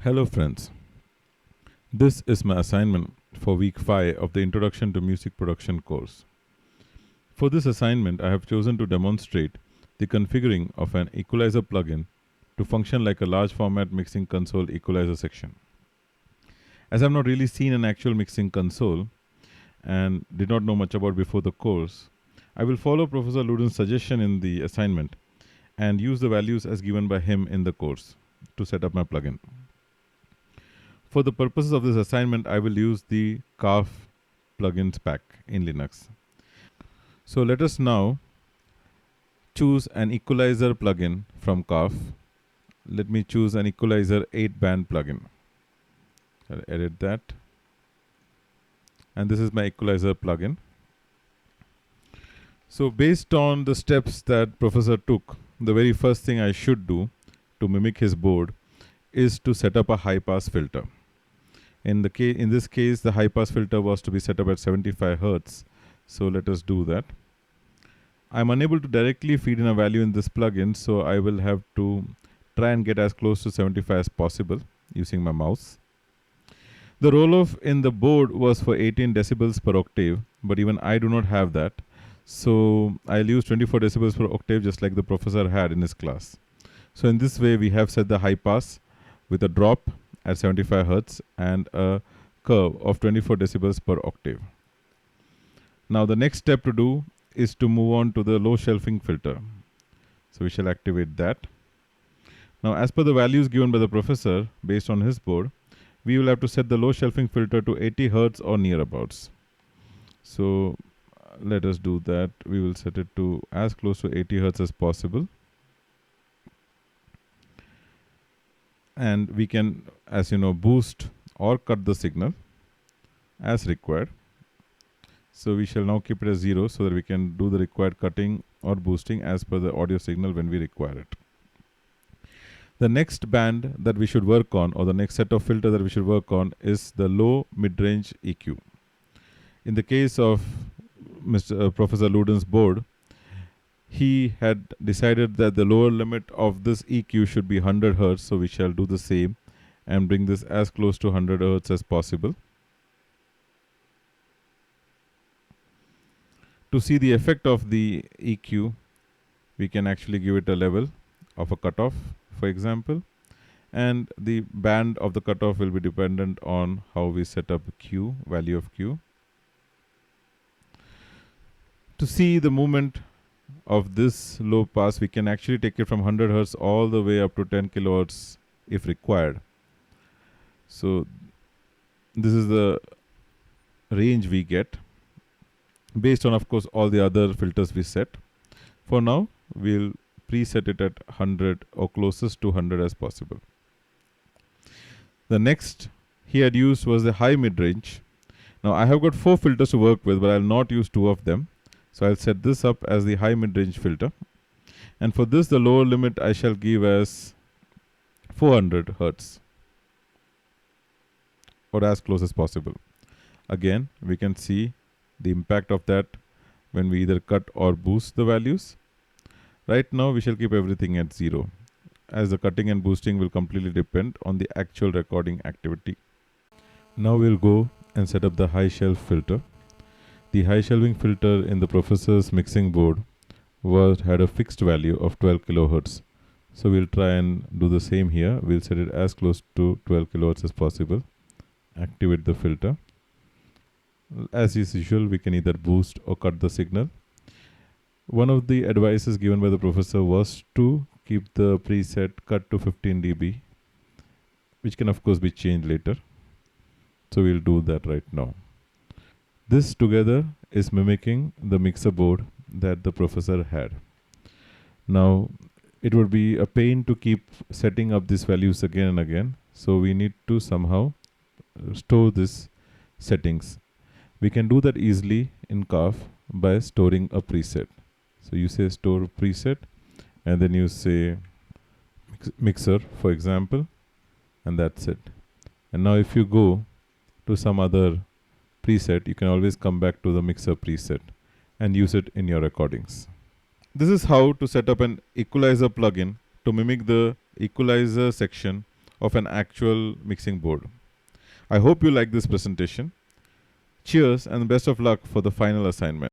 Hello friends, this is my assignment for week 5 of the Introduction to Music Production course. For this assignment, I have chosen to demonstrate the configuring of an equalizer plugin to function like a large format mixing console equalizer section. As I have not really seen an actual mixing console and did not know much about before the course, I will follow Professor Luden's suggestion in the assignment and use the values as given by him in the course to set up my plugin. For the purposes of this assignment, I will use the CAF plugins pack in Linux. So let us now choose an equalizer plugin from CAF. Let me choose an equalizer 8-band plugin. I'll edit that. And this is my equalizer plugin. So based on the steps that Professor took, the very first thing I should do to mimic his board is to set up a high-pass filter. In this case, the high-pass filter was to be set up at 75 Hz. So let us do that. I'm unable to directly feed in a value in this plugin, so I will have to try and get as close to 75 as possible using my mouse. The roll-off in the board was for 18 decibels per octave, but even I do not have that. So I'll use 24 decibels per octave just like the professor had in his class. So in this way, we have set the high pass with a drop at 75 Hz and a curve of 24 decibels per octave. Now the next step to do is to move on to the low shelving filter. So we shall activate that. Now as per the values given by the professor based on his board, we will have to set the low shelving filter to 80 Hz or nearabouts. So let us do that. We will set it to as close to 80 Hz as possible. And we can, as you know, boost or cut the signal as required. So we shall now keep it as 0 so that we can do the required cutting or boosting as per the audio signal when we require it. The next band that we should work on, or the next set of filter that we should work on, is the low mid-range EQ. In the case of Professor Luden's board, he had decided that the lower limit of this EQ should be 100 Hz, so we shall do the same and bring this as close to 100 Hz as possible. To see the effect of the EQ, we can actually give it a level of a cutoff, for example, and the band of the cutoff will be dependent on how we set up Q, value of Q. To see the movement of this low pass, we can actually take it from 100 Hz all the way up to 10 kilohertz if required. So this is the range we get based on, of course, all the other filters we set. For now, we'll preset it at 100 or closest to 100 as possible. The next he had used was the high mid-range. Now I have got 4 filters to work with, but I'll not use 2 of them. So I'll set this up as the high mid-range filter. And for this, the lower limit I shall give as 400 Hz or as close as possible. Again, we can see the impact of that when we either cut or boost the values. Right now, we shall keep everything at 0, as the cutting and boosting will completely depend on the actual recording activity. Now we'll go and set up the high shelf filter. The high shelving filter in the professor's mixing board had a fixed value of 12 kilohertz. So we'll try and do the same here. We'll set it as close to 12 kilohertz as possible. Activate the filter. As is usual, we can either boost or cut the signal. One of the advices given by the professor was to keep the preset cut to 15 dB, which can of course be changed later. So we'll do that right now. This together is mimicking the mixer board that the professor had. Now, it would be a pain to keep setting up these values again and again. So we need to somehow store these settings. We can do that easily in CAF by storing a preset. So you say store preset, and then you say mixer, for example, and that's it. And now if you go to some other preset, you can always come back to the mixer preset and use it in your recordings. This is how to set up an equalizer plugin to mimic the equalizer section of an actual mixing board. I hope you like this presentation. Cheers and best of luck for the final assignment.